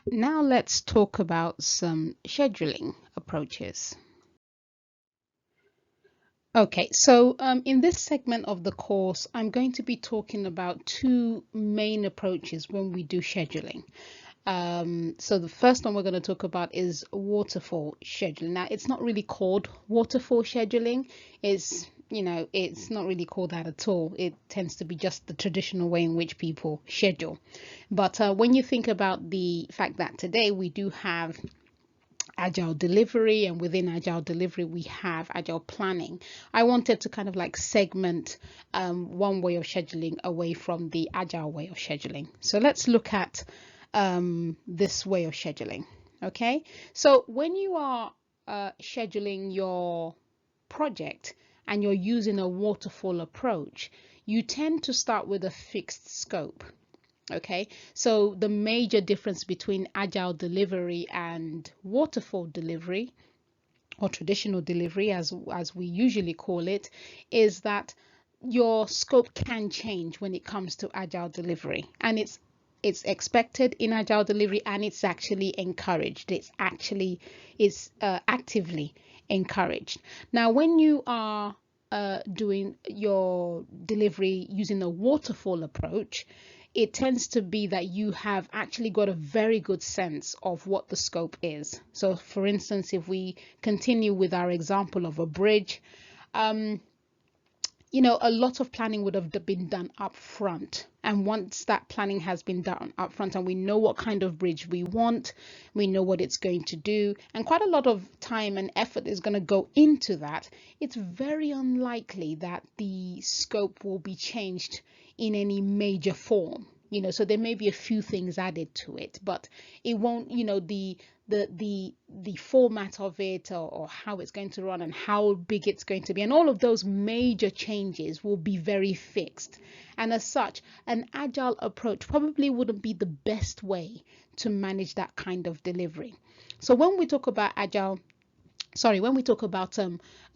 Now let's talk about some scheduling approaches. Okay, so in this segment of the course, I'm going to be talking about two main approaches when we do scheduling. So the first one we're going to talk about is waterfall scheduling. Now, it's not really called waterfall scheduling. It's not really called that at all. It tends to be just the traditional way in which people schedule. But when you think about the fact that today we do have agile delivery, and within agile delivery we have agile planning, I wanted to kind of like segment one way of scheduling away from the agile way of scheduling. So let's look at this way of scheduling. Okay, so when you are scheduling your project and you're using a waterfall approach, you tend to start with a fixed scope. Okay, so the major difference between agile delivery and waterfall delivery, or traditional delivery as we usually call it, is that your scope can change when it comes to agile delivery, and it's expected in agile delivery, and it's actually encouraged. It's actively encouraged. Now when you are doing your delivery using a waterfall approach, it tends to be that you have actually got a very good sense of what the scope is. So for instance, if we continue with our example of a bridge, a lot of planning would have been done up front. And once that planning has been done up front and we know what kind of bridge we want, we know what it's going to do, and quite a lot of time and effort is going to go into that, it's very unlikely that the scope will be changed in any major form. So there may be a few things added to it, but it won't, the format of it, or how it's going to run and how big it's going to be, and all of those major changes will be very fixed. And as such, an agile approach probably wouldn't be the best way to manage that kind of delivery. So when we talk about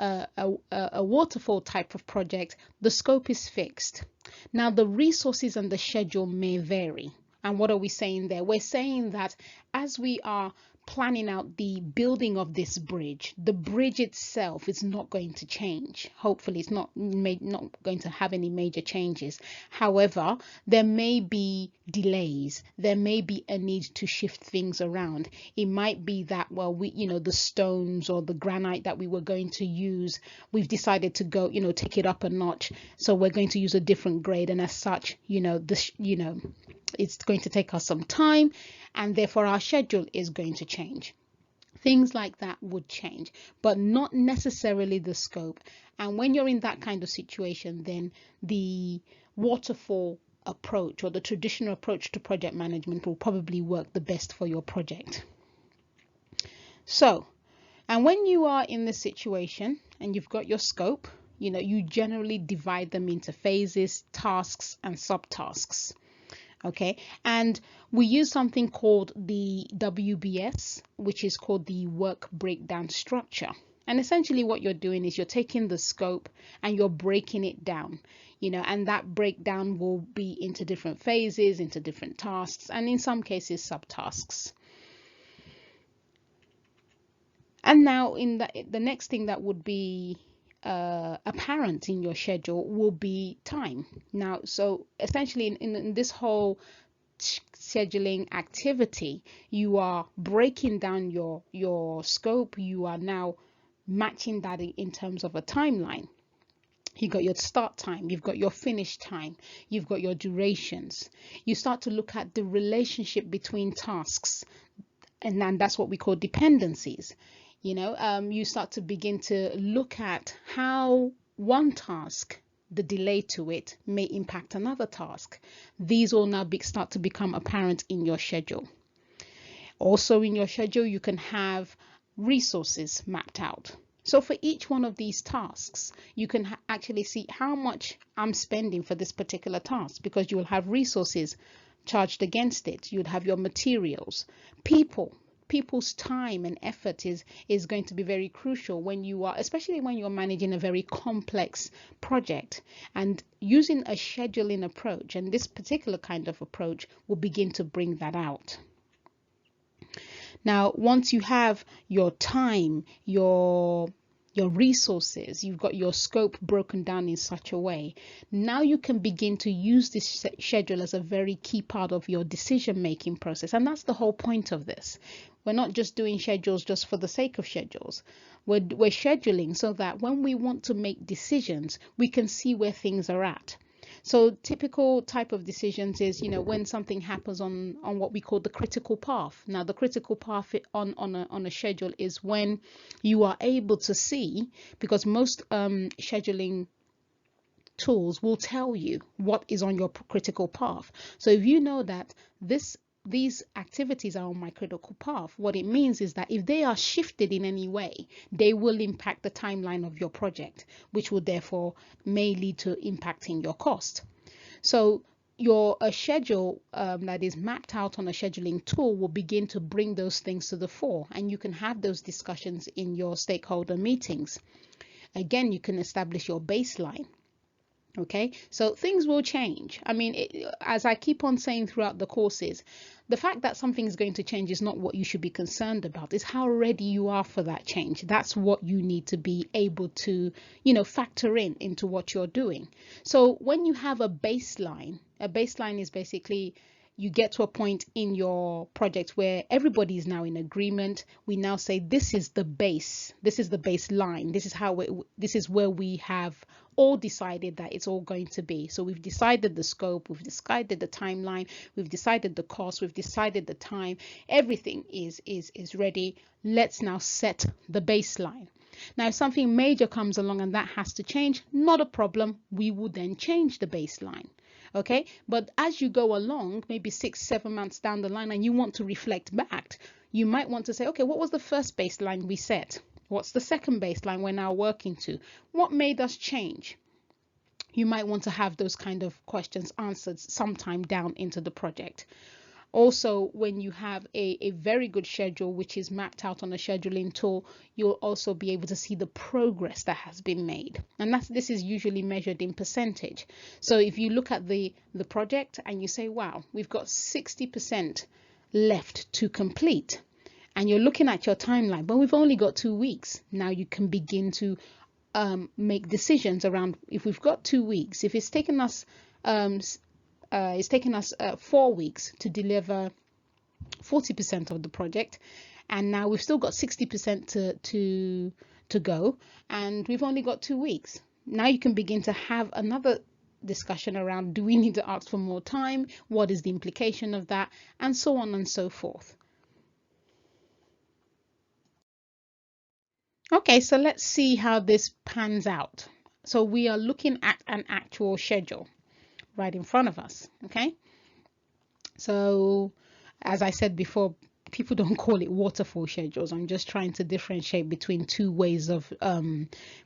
a waterfall type of project, the scope is fixed. Now the resources and the schedule may vary. And what are we saying there? We're saying that as we are planning out the building of this bridge, the bridge itself is not going to change. Hopefully it's not going to have any major changes. However, there may be delays. There may be a need to shift things around. It might be that, the stones or the granite that we were going to use, we've decided to go, take it up a notch. So we're going to use a different grade. And as such, it's going to take us some time, and therefore our schedule is going to change. Things like that would change, but not necessarily the scope. And when you're in that kind of situation, then the waterfall approach, or the traditional approach to project management, will probably work the best for your project. So, and when you are in this situation and you've got your scope, you generally divide them into phases, tasks, and subtasks. Okay, and we use something called the WBS, which is called the work breakdown structure. And essentially what you're doing is you're taking the scope and you're breaking it down, and that breakdown will be into different phases, into different tasks, and in some cases subtasks. And now the next thing that would be apparent in your schedule will be time. Now, so essentially in this whole scheduling activity, you are breaking down your scope. You are now matching that in terms of a timeline. You've got your start time, you've got your finish time, you've got your durations. You start to look at the relationship between tasks, and then that's what we call dependencies. You start to begin to look at how one task, the delay to it, may impact another task. These all now start to become apparent in your schedule. Also in your schedule, you can have resources mapped out. So for each one of these tasks, you can actually see how much I'm spending for this particular task, because you will have resources charged against it. You'd have your materials, people's time and effort is going to be very crucial especially when you're managing a very complex project. And using a scheduling approach, and this particular kind of approach, will begin to bring that out. Now, once you have your time, your resources, you've got your scope broken down in such a way, now you can begin to use this schedule as a very key part of your decision making process. And that's the whole point of this. We're not just doing schedules just for the sake of schedules. We're scheduling so that when we want to make decisions, we can see where things are at. So typical type of decisions is, when something happens on what we call the critical path. Now, the critical path on a schedule is when you are able to see, because most scheduling tools will tell you what is on your critical path. So if you know that these activities are on my critical path, what it means is that if they are shifted in any way, they will impact the timeline of your project, which will therefore may lead to impacting your cost. So a schedule that is mapped out on a scheduling tool will begin to bring those things to the fore, and you can have those discussions in your stakeholder meetings. Again, you can establish your baseline. Okay, so things will change. I mean, as I keep on saying throughout the courses, the fact that something is going to change is not what you should be concerned about. It's how ready you are for that change. That's what you need to be able to, factor into what you're doing. So when you have a baseline is basically you get to a point in your project where everybody is now in agreement. We now say this is the base, this is the baseline, this is where we have all decided that it's all going to be. So we've decided the scope, we've decided the timeline, we've decided the cost, we've decided the time, everything is ready. Let's now set the baseline. Now, if something major comes along and that has to change, not a problem, we will then change the baseline. Okay, but as you go along, maybe 6-7 months down the line, and you want to reflect back, you might want to say, okay, what was the first baseline we set? What's the second baseline we're now working to? What made us change? You might want to have those kind of questions answered sometime down into the project. Also, when you have a very good schedule, which is mapped out on a scheduling tool, you'll also be able to see the progress that has been made. And this is usually measured in percentage. So if you look at the project and you say, wow, we've got 60% left to complete, and you're looking at your timeline, but we've only got 2 weeks. Now you can begin to make decisions around, if we've got 2 weeks, if it's taken us 4 weeks to deliver 40% of the project, and now we've still got 60% to go, and we've only got 2 weeks. Now you can begin to have another discussion around, do we need to ask for more time? What is the implication of that? And so on and so forth. Okay, so let's see how this pans out. So we are looking at an actual schedule right in front of us. Okay, so as I said before, people don't call it waterfall schedules. I'm just trying to differentiate between two ways of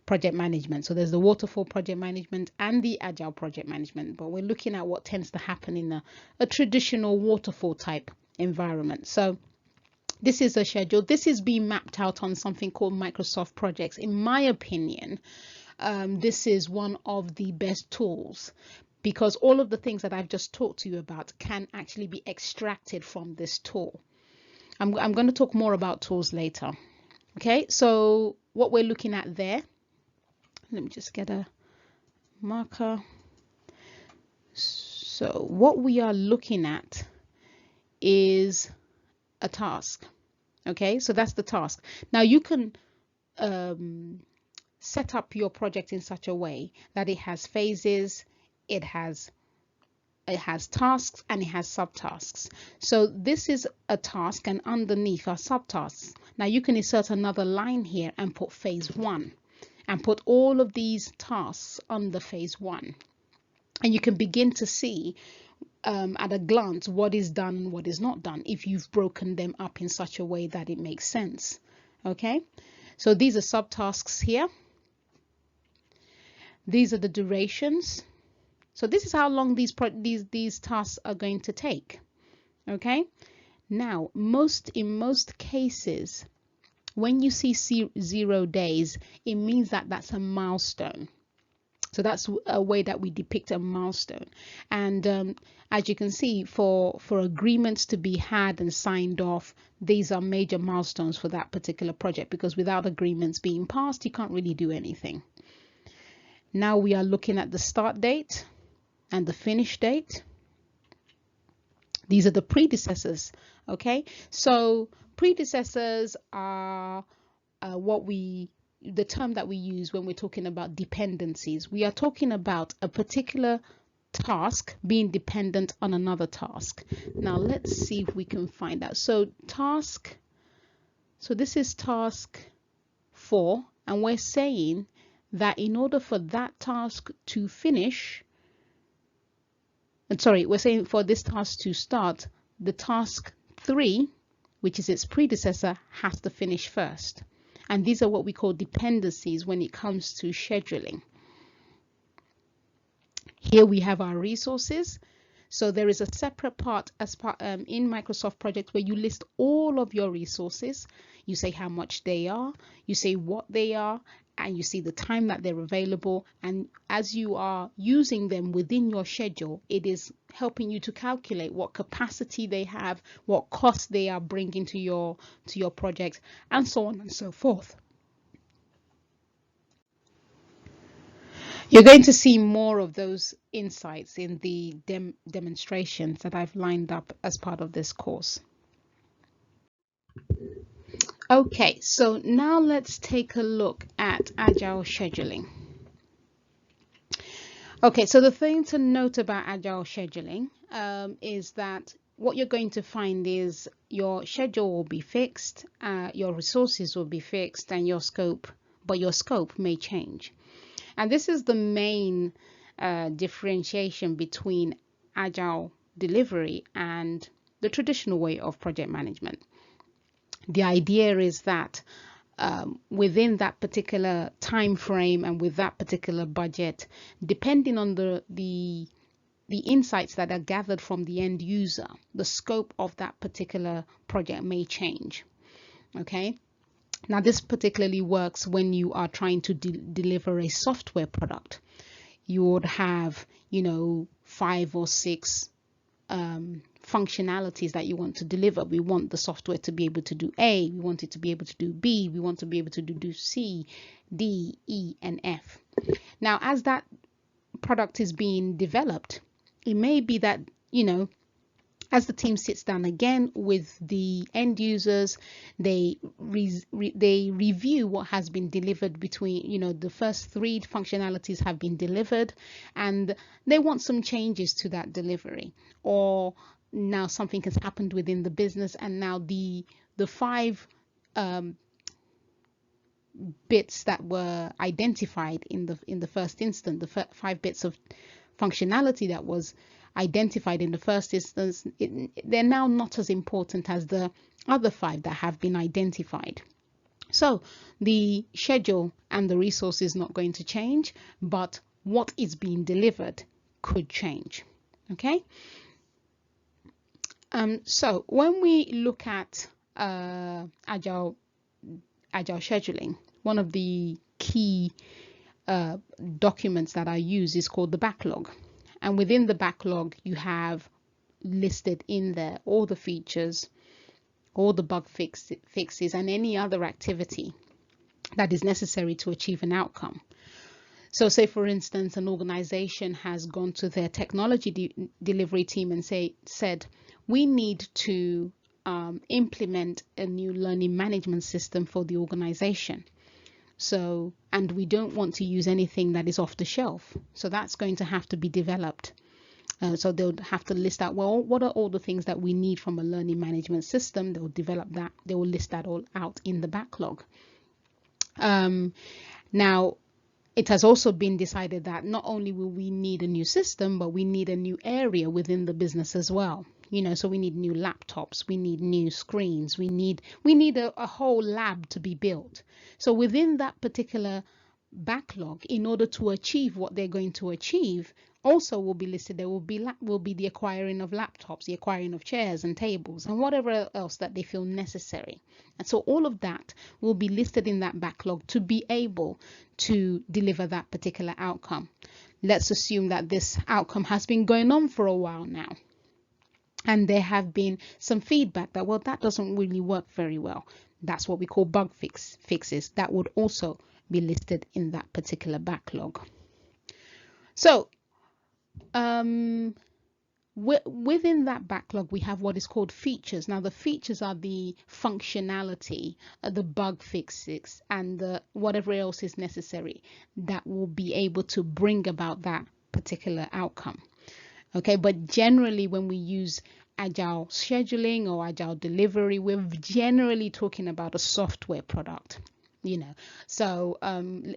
project management. So there's the waterfall project management and the agile project management, but we're looking at what tends to happen in a traditional waterfall type environment. So this is a schedule. This is being mapped out on something called Microsoft Projects. In my opinion, this is one of the best tools, because all of the things that I've just talked to you about can actually be extracted from this tool. I'm going to talk more about tools later. Okay, so what we're looking at there, let me just get a marker. So what we are looking at is a task. Okay, so that's the task. Now you can set up your project in such a way that it has phases, it has tasks, and it has subtasks. So this is a task, and underneath are subtasks. Now you can insert another line here and put phase 1 and put all of these tasks under phase 1, and you can begin to see at a glance what is done and what is not done if you've broken them up in such a way that it makes sense. Okay, so these are subtasks here. These are the durations. So this is how long these tasks are going to take. Okay, now in most cases, when you see 0 days, it means that that's a milestone. So that's a way that we depict a milestone. And as you can see, for agreements to be had and signed off, these are major milestones for that particular project, because without agreements being passed, you can't really do anything. Now we are looking at the start date and the finish date. These are the predecessors. Okay, so predecessors are the term that we use when we're talking about dependencies. We are talking about a particular task being dependent on another task. Now let's see if we can find that. So this is task 4, and we're saying that in order for that task to finish, we're saying for this task to start, the task 3, which is its predecessor, has to finish first. And these are what we call dependencies when it comes to scheduling. Here we have our resources. So there is a separate part in Microsoft Project where you list all of your resources. You say how much they are, you say what they are, and you see the time that they're available. And as you are using them within your schedule, it is helping you to calculate what capacity they have, what cost they are bringing to your project, and so on and so forth. You're going to see more of those insights in the demonstrations that I've lined up as part of this course. Okay, so now let's take a look at Agile Scheduling. Okay, so the thing to note about Agile Scheduling is that what you're going to find is your schedule will be fixed, your resources will be fixed, and your scope may change. And this is the main differentiation between Agile delivery and the traditional way of project management. The idea is that within that particular time frame and with that particular budget, depending on the insights that are gathered from the end user, the scope of that particular project may change. Okay. Now, this particularly works when you are trying to deliver a software product. You would have, 5 or 6 functionalities that you want to deliver. We want the software to be able to do A, we want it to be able to do B, we want to be able to do C, D, E, and F. Now, as that product is being developed, it may be that, as the team sits down again with the end users, they review what has been delivered between, the first 3 functionalities have been delivered, and they want some changes to that delivery. Or now something has happened within the business, and now the 5 bits that were identified in the first instance, the 5 bits of functionality that was identified in the first instance, they're now not as important as the other 5 that have been identified. So the schedule and the resource is not going to change, but what is being delivered could change. Okay. So when we look at Agile Scheduling, one of the key documents that I use is called the backlog. And within the backlog, you have listed in there all the features, all the bug fixes, and any other activity that is necessary to achieve an outcome. So say, for instance, an organization has gone to their technology delivery team and said, we need to implement a new learning management system for the organization. So, and we don't want to use anything that is off the shelf. So that's going to have to be developed. So they'll have to list out, well, what are all the things that we need from a learning management system? They'll develop that. They will list that all out in the backlog. Now, it has also been decided that not only will we need a new system, but we need a new area within the business as well. So we need new laptops, we need new screens, we need a whole lab to be built. So within that particular backlog, in order to achieve what they're going to achieve, Also will be listed, there will be the acquiring of laptops, the acquiring of chairs and tables, and whatever else that they feel necessary. And so all of that will be listed in that backlog to be able to deliver that particular outcome. Let's assume that this outcome has been going on for a while now, and there have been some feedback that, well, that doesn't really work very well. That's what we call bug fixes. That would also be listed in that particular backlog. So within that backlog, we have what is called features. Now, the features are the functionality, the bug fixes, and whatever else is necessary that will be able to bring about that particular outcome. Okay, but generally when we use Agile scheduling or Agile delivery, we're generally talking about a software product, So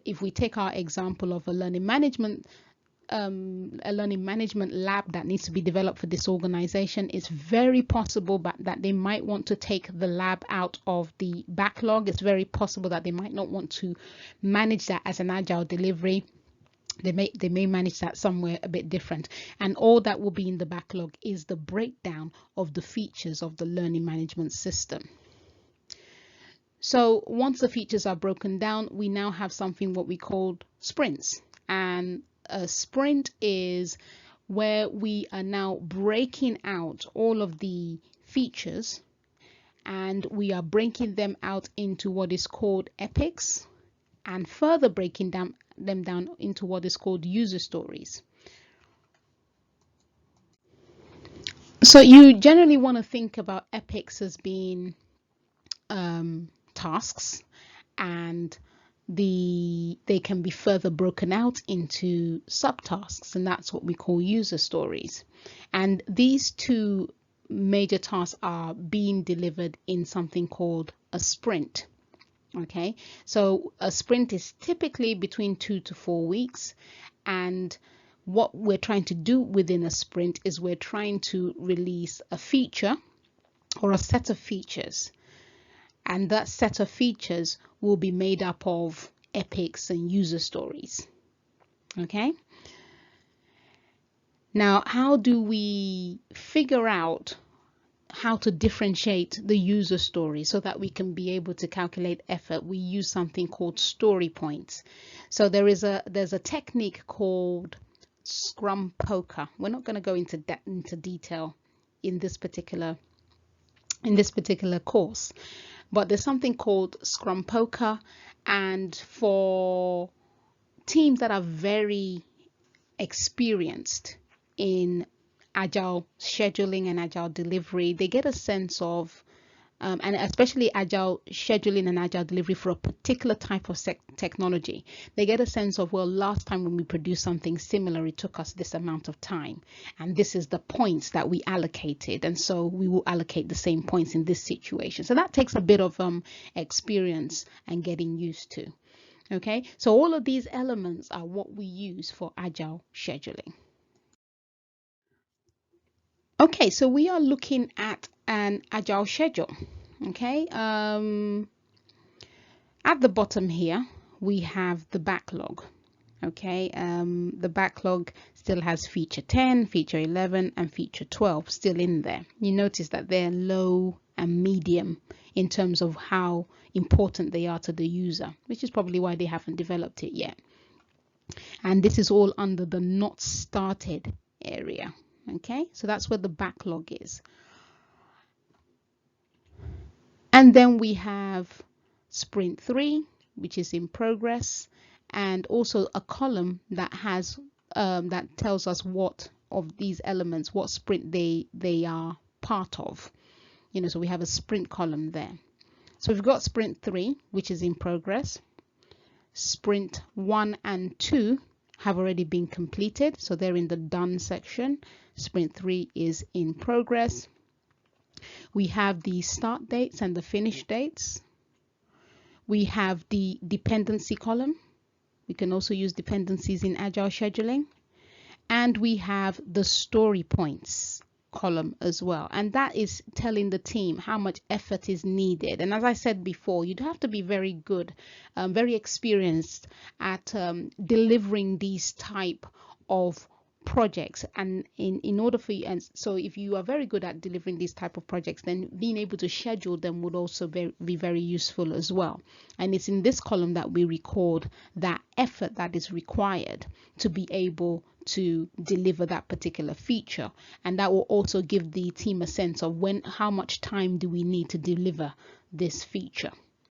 if we take our example of a learning management lab that needs to be developed for this organization, it's very possible that they might want to take the lab out of the backlog. It's very possible that they might not want to manage that as an Agile delivery. They may manage that somewhere a bit different, and all that will be in the backlog is the breakdown of the features of the learning management system. So once the features are broken down, we now have something what we call sprints, and a sprint is where we are now breaking out all of the features, and we are breaking them out into what is called epics, and further breaking them down into what is called user stories. So you generally want to think about epics as being tasks, and they can be further broken out into subtasks, and that's what we call user stories. And these two major tasks are being delivered in something called a sprint. Okay, so a sprint is typically between 2 to 4 weeks, and what we're trying to do within a sprint is we're trying to release a feature or a set of features, and that set of features will be made up of epics and user stories. Okay, now how do we figure out how to differentiate the user story so that we can be able to calculate effort? We use something called story points. So there's a technique called Scrum Poker. We're not going to go into detail in this particular course, but there's something called Scrum Poker, and for teams that are very experienced in Agile scheduling and Agile delivery, they get a sense of, and especially Agile scheduling and Agile delivery for a particular type of technology, they get a sense of, well, last time when we produced something similar, it took us this amount of time, and this is the points that we allocated, and so we will allocate the same points in this situation. So that takes a bit of experience and getting used to. Okay, so all of these elements are what we use for Agile scheduling. Okay, so we are looking at an Agile schedule. Okay, at the bottom here we have the backlog. Okay, the backlog still has feature 10, feature 11, and feature 12 still in there. You notice that they're low and medium in terms of how important they are to the user, which is probably why they haven't developed it yet. And this is all under the not started area. Okay, so that's where the backlog is. And then we have sprint 3, which is in progress, and also a column that has that tells us what of these elements, what sprint they are part of. So we have a sprint column there. So we've got sprint 3, which is in progress. Sprint 1 and 2 have already been completed, so they're in the done section. Sprint 3 is in progress. We have the start dates and the finish dates. We have the dependency column. We can also use dependencies in Agile scheduling. And we have the story points column as well, and that is telling the team how much effort is needed. And as I said before, you'd have to be very good, very experienced at delivering these type of projects, and in order for you, and so if you are very good at delivering these type of projects, then being able to schedule them would also be very useful as well. And it's in this column that we record that effort that is required to be able to deliver that particular feature, and that will also give the team a sense of how much time do we need to deliver this feature.